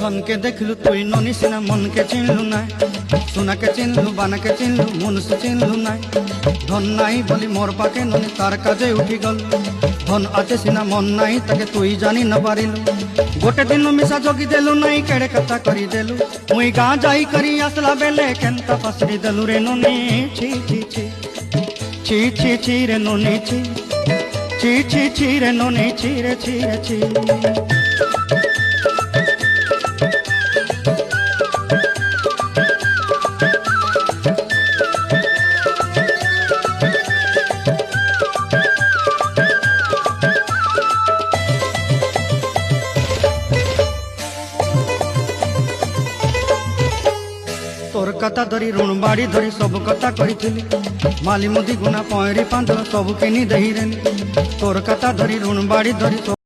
ধনকে দেখলু তুই ননি সিনা মনকে চিনলু নাই, সোনাকে চিনলু বানাকে চিনলু মনুষ্য চিনলু নাই। ধন নাই বলি মোর পাকে ননি তার কাজে উঠি গল, ধন আছে সিনা মন নাই তাকে তুই জানি ন পারিলু। গোটে দিন মিশা জগি দেলু নাই কেড়ে কথা করি দেলু, মুই গাঁ যাই করি আসলা বেলে কেনতা পাসরি দেলু রে ননি। ছি ছি ছি ছি ছি ছি রে ননি ছি ছি ছি ছি রে ননি ছি রে ছি রে ছি। তোর কথা ধরি ঋণ বাড়ি ধরি সব কথা কইছিলি, মালি মুদি গুনা পয়রি পাঁদর সব কিনি দেহিরেনি। তোর কথা ধরি ঋণ বাড়ি ধরি